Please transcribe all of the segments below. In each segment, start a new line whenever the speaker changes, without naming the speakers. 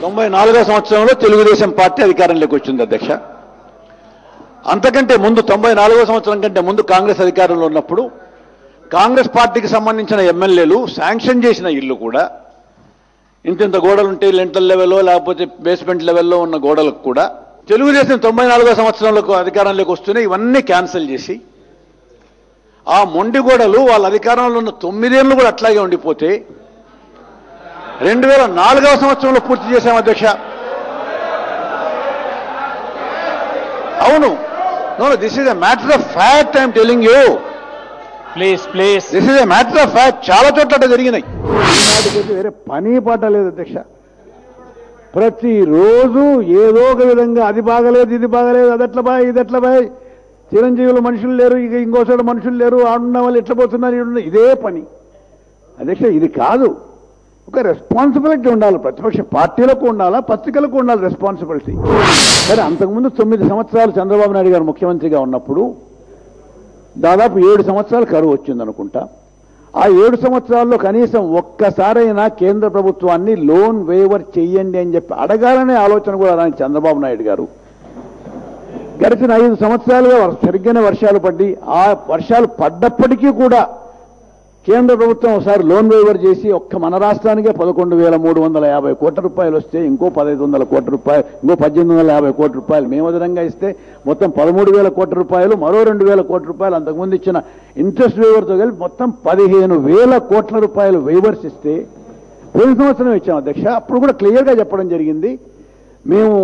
94వ సంవత్సరంలో తెలుగుదేశం పార్టీ అధికారంలోకి వచ్చింది అధ్యక్ష. అంతకంటే ముందు 94వ సంవత్సరం కంటే ముందు కాంగ్రెస్ అధికారంలో ఉన్నప్పుడు కాంగ్రెస్ పార్టీకి సంబంధించిన ఎమ్మెల్యేలు శాంక్షన్ చేసిన ఇల్లు కూడా ఇంత గోడలు ఉంటే లెంటల్ లెవెల్లో లేకపోతే బేస్మెంట్ లెవెల్లో ఉన్న గోడలకు కూడా తెలుగుదేశం 94వ సంవత్సరంలో అధికారంలోకి వస్తూనే ఇవన్నీ క్యాన్సిల్ చేసి ఆ మొండి గోడలు వాళ్ళ అధికారంలో ఉన్న 9 ఏళ్ళు కూడా అట్లాగే ఉండిపోతే 2004వ సంవత్సరంలో పూర్తి చేశాం అధ్యక్ష. అవును, no this is a matter of fact. I'm telling you.
Please
this is a matter of fact. చాలా చోట్ల జరిగినాయి. ఈనాటికైతే వేరే పని పాట లేదు అధ్యక్ష. ప్రతిరోజు ఏదో ఒక విధంగా అది బాగలేదు, ఇది బాగలేదు, అదెట్లా బాయ్, ఇది ఎట్లా బాయ్, చిరంజీవులు మనుషులు లేరు, ఇక ఇంకోసారి మనుషులు లేరు, ఆడున్న వాళ్ళు ఎట్లా పోతున్నారు, ఇదే పని అధ్యక్ష. ఇది కాదు, ఒక రెస్పాన్సిబిలిటీ ఉండాలి. ప్రతిపక్ష పార్టీలకు ఉండాలా, పత్రికలకు ఉండాలి రెస్పాన్సిబిలిటీ. సరే, అంతకుముందు 9 సంవత్సరాలు చంద్రబాబు నాయుడు గారు ముఖ్యమంత్రిగా ఉన్నప్పుడు దాదాపు 7 సంవత్సరాలు కరువు వచ్చింది అనుకుంటా. ఆ 7 సంవత్సరాల్లో కనీసం ఒక్కసారైనా కేంద్ర ప్రభుత్వాన్ని లోన్ వేవర్ చెయ్యండి అని చెప్పి అడగాలనే ఆలోచన కూడా రాని చంద్రబాబు నాయుడు గారు గడిచిన 5 సంవత్సరాలుగా సరిగ్గానే వర్షాలు పడ్డి, ఆ వర్షాలు పడ్డప్పటికీ కూడా కేంద్ర ప్రభుత్వం ఒకసారి లోన్ వేవర్ చేసి ఒక్క మన రాష్ట్రానికే 11,350 కోట్ల రూపాయలు వస్తే ఇంకో 1,500 కోట్ల రూపాయలు, ఇంకో 1,850 కోట్ల రూపాయలు మేము అదనంగా ఇస్తే మొత్తం 13,000 కోట్ల రూపాయలు, మరో 2,000 కోట్ల రూపాయలు అంతకుముందు ఇచ్చిన ఇంట్రెస్ట్ వేవర్తో కలిపి మొత్తం 15,000 కోట్ల రూపాయలు వేవర్స్ ఇస్తే పోయిన సంవత్సరం ఇచ్చాం అధ్యక్ష. అప్పుడు కూడా క్లియర్గా చెప్పడం జరిగింది, మేము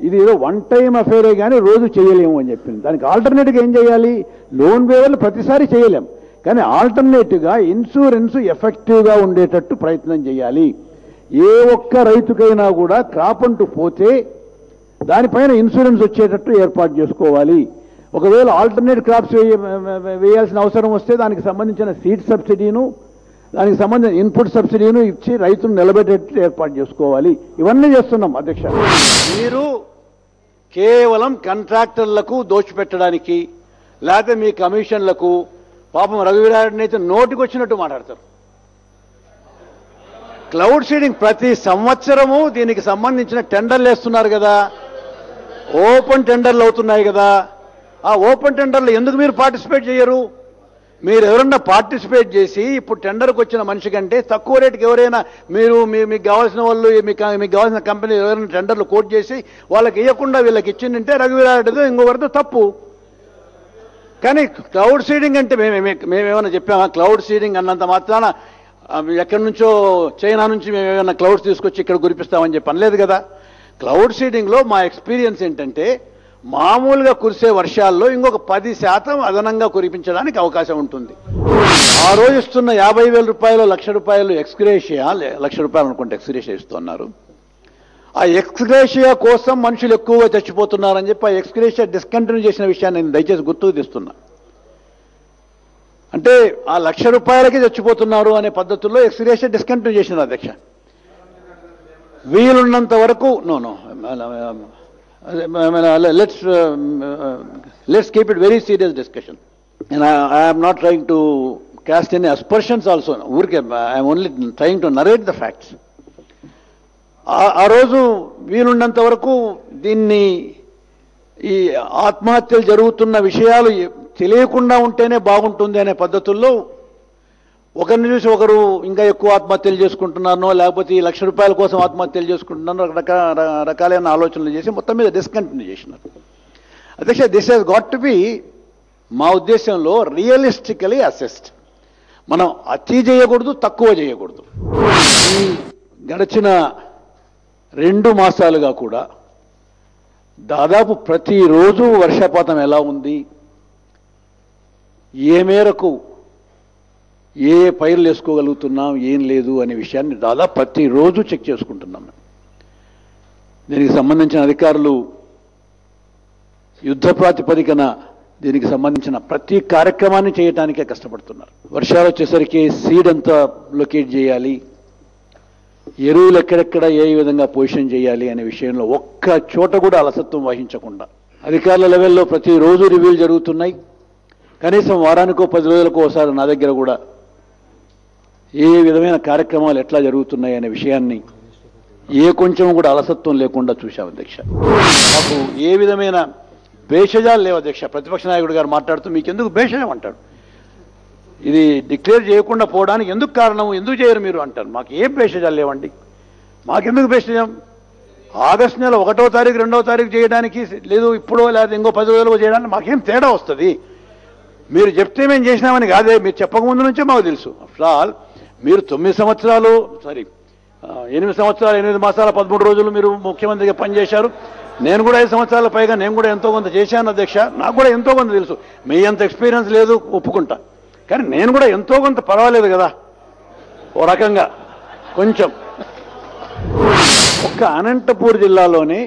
ఇది ఏదో వన్ టైం అఫేరే కానీ రోజు చేయలేము అని చెప్పింది. దానికి ఆల్టర్నేటివ్గా ఏం చేయాలి? లోన్ వేవర్లు ప్రతిసారి చేయలేం, కానీ ఆల్టర్నేటివ్గా ఇన్సూరెన్స్ ఎఫెక్టివ్గా ఉండేటట్టు ప్రయత్నం చేయాలి. ఏ ఒక్క రైతుకైనా కూడా క్రాప్ అంటూ పోతే దానిపైన ఇన్సూరెన్స్ వచ్చేటట్టు ఏర్పాటు చేసుకోవాలి. ఒకవేళ ఆల్టర్నేట్ క్రాప్స్ వేయాల్సిన అవసరం వస్తే దానికి సంబంధించిన సీడ్ సబ్సిడీను, దానికి సంబంధించిన ఇన్పుట్ సబ్సిడీను ఇచ్చి రైతును నిలబెట్టేటట్టు ఏర్పాటు చేసుకోవాలి. ఇవన్నీ చేస్తున్నాం అధ్యక్ష. మీరు కేవలం కాంట్రాక్టర్లకు దోచిపెట్టడానికి లేకపోతే మీ కమిషన్లకు పాపం రఘువీరారెడ్డిని అయితే నోటికి వచ్చినట్టు మాట్లాడతారు. క్లౌడ్ సీడింగ్ ప్రతి సంవత్సరము దీనికి సంబంధించిన టెండర్లు వేస్తున్నారు కదా, ఓపెన్ టెండర్లు అవుతున్నాయి కదా. ఆ ఓపెన్ టెండర్లు ఎందుకు మీరు పార్టిసిపేట్ చేయరు? మీరు ఎవరన్నా పార్టిసిపేట్ చేసి ఇప్పుడు టెండర్కి వచ్చిన మనిషి కంటే తక్కువ రేటుకి ఎవరైనా మీరు మీకు కావాల్సిన వాళ్ళు మీకు కావాల్సిన కంపెనీ ఎవరైనా టెండర్లు కోట్ చేసి వాళ్ళకి ఇవ్వకుండా వీళ్ళకి ఇచ్చిందంటే రఘువీరారెడ్డితో ఇంకొకరితో తప్పు. కానీ క్లౌడ్ సీడింగ్ అంటే మేమేమైనా చెప్పామా? క్లౌడ్ సీడింగ్ అన్నంత మాత్రాన ఎక్కడి నుంచో చైనా నుంచి మేమేమైనా క్లౌడ్స్ తీసుకొచ్చి ఇక్కడ కురిపిస్తామని చెప్పి అనలేదు కదా. క్లౌడ్ సీడింగ్లో మా ఎక్స్పీరియన్స్ ఏంటంటే మామూలుగా కురిసే వర్షాల్లో ఇంకొక 10% అదనంగా కురిపించడానికి అవకాశం ఉంటుంది. ఆ రోజు ఇస్తున్న 50,000 రూపాయలు, 1,00,000 రూపాయలు ఎక్స్గ్రేషియా, 1,00,000 రూపాయలు అనుకుంటే ఎక్స్గ్రేషియా ఇస్తున్నారు. ఆ ఎక్స్గ్రేషియా కోసం మనుషులు ఎక్కువగా చచ్చిపోతున్నారని చెప్పి ఆ ఎక్స్గ్రేషియా డిస్కంటిన్యూ చేసిన విషయాన్ని నేను దయచేసి గుర్తుకు తెస్తున్నా. అంటే ఆ 1,00,000 రూపాయలకి చచ్చిపోతున్నారు అనే పద్ధతుల్లో ఎక్స్గ్రేషియా డిస్కంటిన్యూ చేసిన అధ్యక్ష. వీలున్నంత వరకు let's keep it very serious discussion, and I am not trying to cast any aspersions also. I am only trying to narrate the facts. ఆ రోజు వీలున్నంత వరకు దీన్ని ఈ ఆత్మహత్యలు జరుగుతున్న విషయాలు తెలియకుండా ఉంటేనే బాగుంటుంది అనే పద్ధతుల్లో ఒకరిని చూసి ఒకరు ఇంకా ఎక్కువ ఆత్మహత్యలు చేసుకుంటున్నారనో లేకపోతే ఈ 1,00,000 రూపాయల కోసం ఆత్మహత్యలు చేసుకుంటున్నారో రకరకాలైన ఆలోచనలు చేసి మొత్తం మీద డిస్కంటిన్యూ చేసినారు అధ్యక్ష. This has got to be మా ఉద్దేశంలో రియలిస్టికలీ అసెస్డ్. మనం అతి చేయకూడదు, తక్కువ చేయకూడదు. ఈ గడిచిన 2 మాసాలుగా కూడా దాదాపు ప్రతిరోజు వర్షపాతం ఎలా ఉంది, ఏ మేరకు ఏ పైర్లు వేసుకోగలుగుతున్నాం, ఏం లేదు అనే విషయాన్ని దాదాపు ప్రతిరోజు చెక్ చేసుకుంటున్నాం. దీనికి సంబంధించిన అధికారులు యుద్ధ ప్రాతిపదికన దీనికి సంబంధించిన ప్రతి కార్యక్రమాన్ని చేయడానికే కష్టపడుతున్నారు. వర్షాలు వచ్చేసరికి సీడ్ అంతా లొకేట్ చేయాలి, ఎరువులు ఎక్కడెక్కడ ఏ విధంగా పొజిషన్ చేయాలి అనే విషయంలో ఒక్క చోట కూడా అలసత్వం వహించకుండా అధికారుల లెవెల్లో ప్రతిరోజు రివ్యూలు జరుగుతున్నాయి. కనీసం వారానికో 10 రోజులకో ఒకసారి నా దగ్గర కూడా ఏ విధమైన కార్యక్రమాలు ఎట్లా జరుగుతున్నాయి అనే విషయాన్ని ఏ కొంచెం కూడా అలసత్వం లేకుండా చూశాం అధ్యక్ష. మాకు ఏ విధమైన భేషజాలు లేవు అధ్యక్ష. ప్రతిపక్ష నాయకుడు గారు మాట్లాడుతూ మీకు ఎందుకు భేషజం అంటాడు. ఇది డిక్లేర్ చేయకుండా పోవడానికి ఎందుకు కారణం, ఎందుకు చేయరు మీరు అంటారు. మాకు ఏం భేషజాలు లేవండి. మాకెందుకు భేషజం? ఆగస్టు నెల 1వ తారీఖు 2వ తారీఖు చేయడానికి లేదు, ఇప్పుడో లేదా ఇంకో 10 రోజులు చేయడానికి మాకేం తేడా వస్తుంది? మీరు చెప్తే మేము చేసినామని కాదే, మీరు చెప్పకముందు నుంచే మాకు తెలుసు. ఆఫ్టర్ ఆల్ మీరు 8 సంవత్సరాలు 8 మాసాల 13 రోజులు మీరు ముఖ్యమంత్రిగా పనిచేశారు. నేను కూడా 5 సంవత్సరాల పైగా నేను కూడా ఎంతో కొంత చేశాను అధ్యక్ష. నాకు కూడా ఎంతో కొంత తెలుసు. మీ అంత ఎక్స్పీరియన్స్ లేదు ఒప్పుకుంటా, కానీ నేను కూడా ఎంతో కొంత పర్వాలేదు కదా ఓ రకంగా కొంచెం. ఒక్క అనంతపూర్ జిల్లాలోనే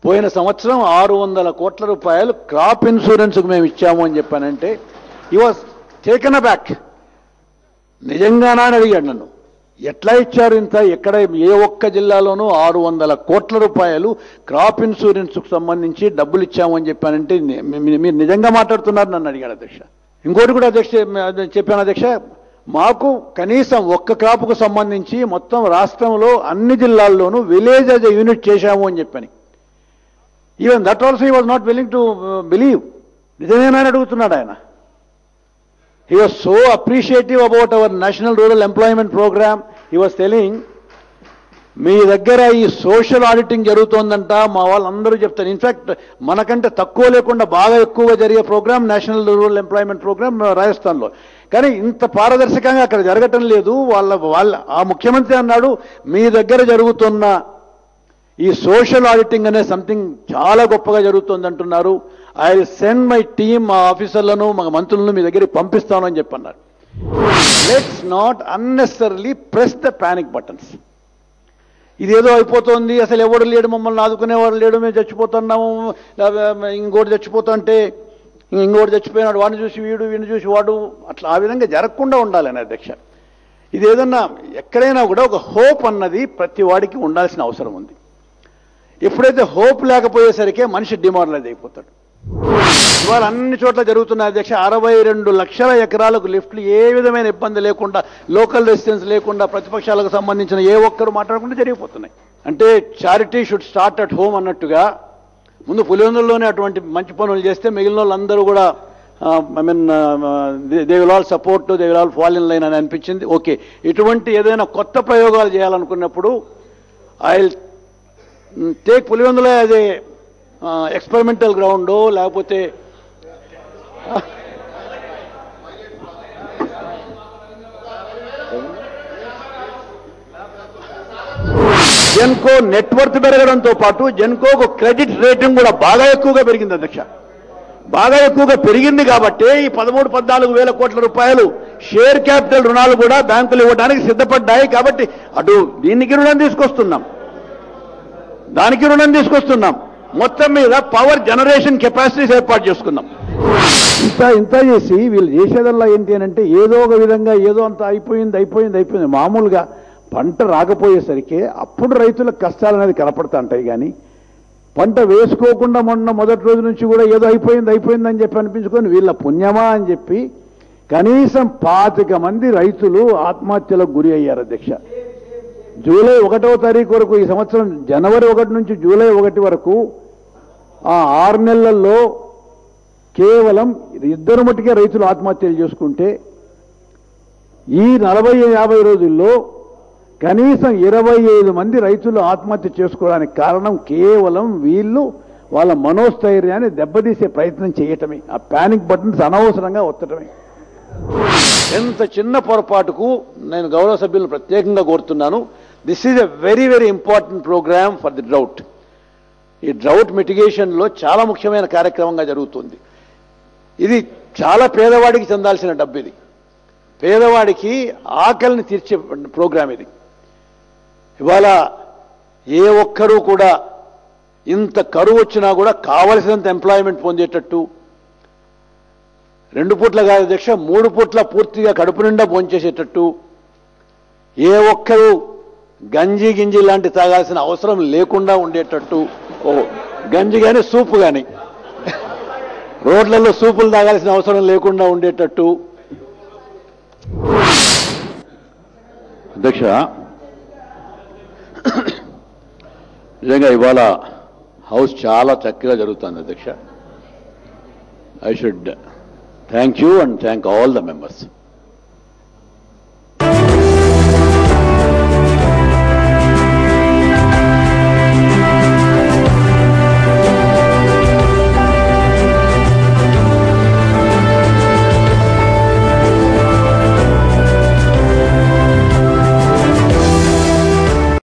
పోయిన సంవత్సరం 600 కోట్ల రూపాయలు క్రాప్ ఇన్సూరెన్స్కు మేము ఇచ్చాము అని చెప్పానంటే హి వాజ్ టేకెన్ అబ్యాక్. నిజంగానా అని అడిగాడు నన్ను. ఎట్లా ఇచ్చారు ఇంత? ఎక్కడ ఏ ఒక్క జిల్లాలోనూ 600 కోట్ల రూపాయలు క్రాప్ ఇన్సూరెన్స్కు సంబంధించి డబ్బులు ఇచ్చాము అని చెప్పానంటే మీరు నిజంగా మాట్లాడుతున్నారు నన్ను అడిగాడు అధ్యక్ష. ఇంకోటి కూడా అధ్యక్ష చెప్పాను అధ్యక్ష, మాకు కనీసం ఒక్క క్రాప్కు సంబంధించి మొత్తం రాష్ట్రంలో అన్ని జిల్లాల్లోనూ విలేజ్ యాజ్ ఎ యూనిట్ చేశాము అని చెప్పని. Even that also he was not willing to believe. నిజమేనా అని అడుగుతున్నాడు ఆయన. He was so appreciative about our National Rural Employment Program. He was telling, మీ దగ్గర ఈ సోషల్ ఆడిటింగ్ జరుగుతోందంట, మా వాళ్ళందరూ చెప్తారు. ఇన్ఫ్యాక్ట్ మనకంటే తక్కువ లేకుండా బాగా ఎక్కువగా జరిగే programme national rural employment programme రాజస్థాన్లో. కానీ ఇంత పారదర్శకంగా అక్కడ జరగటం లేదు. వాళ్ళ ఆ ముఖ్యమంత్రి అన్నాడు, మీ దగ్గర జరుగుతున్న ఈ సోషల్ ఆడిటింగ్ అనే సంథింగ్ చాలా గొప్పగా జరుగుతుంది అంటున్నారు. I will send my team, మా ఆఫీసర్లను మా మంత్రులను మీ దగ్గరికి పంపిస్తాను అని చెప్పన్నారు. Let's not unnecessary press the panic buttons. ఇదేదో అయిపోతుంది, అసలు ఎవడు లేడు, మమ్మల్ని ఆదుకునేవాడు లేడు, మేము చచ్చిపోతున్నాము, ఇంకోటి చచ్చిపోతుంటే ఇంకోటి చచ్చిపోయినాడు, వాడిని చూసి వీడిని చూసి వాడు, అట్లా ఆ విధంగా జరగకుండా ఉండాలని అధ్యక్ష. ఇది ఏదన్నా ఎక్కడైనా కూడా ఒక హోప్ అన్నది ప్రతి వాడికి ఉండాల్సిన అవసరం ఉంది. ఎప్పుడైతే హోప్ లేకపోయేసరికి మనిషి డిమారలైజ్ అయిపోతాడు. ఇవాళ అన్ని చోట్ల జరుగుతున్న అధ్యక్ష 62 లక్షల ఎకరాలకు లిఫ్ట్లు ఏ విధమైన ఇబ్బంది లేకుండా, లోకల్ రెసిడెన్స్ లేకుండా, ప్రతిపక్షాలకు సంబంధించిన ఏ ఒక్కరు మాట్లాడకుండా జరిగిపోతున్నాయి. అంటే charity should start at home అన్నట్టుగా ముందు పులివెందుల్లోనే అటువంటి మంచి పనులు చేస్తే మిగిలిన వాళ్ళందరూ కూడా they will all support, they will all fall in line అని అనిపించింది. ఓకే, ఇటువంటి ఏదైనా కొత్త ప్రయోగాలు చేయాలనుకున్నప్పుడు I will take Pulivendula as a experimental ground, లేకపోతే జెన్కో నెట్వర్క్ పెరగడంతో పాటు జెన్కోకు క్రెడిట్ రేటింగ్ కూడా బాగా ఎక్కువగా పెరిగింది అధ్యక్ష. బాగా ఎక్కువగా పెరిగింది కాబట్టి ఈ 13-14 వేల కోట్ల రూపాయలు షేర్ క్యాపిటల్ రుణాలు కూడా బ్యాంకులు ఇవ్వడానికి సిద్ధపడ్డాయి. కాబట్టి అటు దీనికి రుణం తీసుకొస్తున్నాం, దానికి రుణం తీసుకొస్తున్నాం, మొత్తం మీద పవర్ జనరేషన్ కెపాసిటీస్ ఏర్పాటు చేసుకున్నాం. ఇంత చేసి వీళ్ళు చేసేదల్లా ఏంటి అని అంటే ఏదో ఒక విధంగా ఏదో అంత అయిపోయింది. మామూలుగా పంట రాకపోయేసరికి అప్పుడు రైతులకు కష్టాలు అనేది కనపడతా ఉంటాయి. కానీ పంట వేసుకోకుండా మొదటి రోజు నుంచి కూడా ఏదో అయిపోయింది అని చెప్పి అనిపించుకొని వీళ్ళ పుణ్యమా అని చెప్పి కనీసం 25 మంది రైతులు ఆత్మహత్యలకు గురి అయ్యారు అధ్యక్ష. జూలై 1వ తారీఖు వరకు, ఈ సంవత్సరం జనవరి 1 నుంచి జూలై 1 వరకు ఆ 6 నెలల్లో కేవలం 2 మట్టుకే రైతులు ఆత్మహత్యలు చేసుకుంటే ఈ 40-50 రోజుల్లో కనీసం 25 మంది రైతులు ఆత్మహత్య చేసుకోవడానికి కారణం కేవలం వీళ్ళు వాళ్ళ మనోస్థైర్యాన్ని దెబ్బతీసే ప్రయత్నం చేయటమే, ఆ పానిక్ బటన్స్ అనవసరంగా ఒత్తటమే. ఎంత చిన్న పొరపాటుకు నేను గౌరవ సభ్యులను ప్రత్యేకంగా కోరుతున్నాను. This is a very very important programme for the drought. ఈ డ్రౌట్ మిటిగేషన్లో చాలా ముఖ్యమైన కార్యక్రమంగా జరుగుతుంది. ఇది చాలా పేదవాడికి చెందాల్సిన డబ్బు. ఇది పేదవాడికి ఆకలిని తీర్చే ప్రోగ్రాం ఇది. ఇవాళ ఏ ఒక్కరూ కూడా ఇంత కరువు వచ్చినా కూడా కావలసినంత ఎంప్లాయ్మెంట్ పొందేటట్టు, 2 పూట్ల కాదు అధ్యక్ష, 3 పూట్ల పూర్తిగా కడుపు నిండా భోంచేసేటట్టు, ఏ ఒక్కరూ గంజి లాంటి తాగాల్సిన అవసరం లేకుండా ఉండేటట్టు, గంజి కానీ సూపు కానీ రోడ్లలో సూపులు తాగాల్సిన అవసరం లేకుండా ఉండేటట్టు. అధ్యక్ష, నిజంగా ఇవాళ హౌస్ చాలా చక్కగా జరుగుతుంది అధ్యక్ష. I should thank you and thank all the members.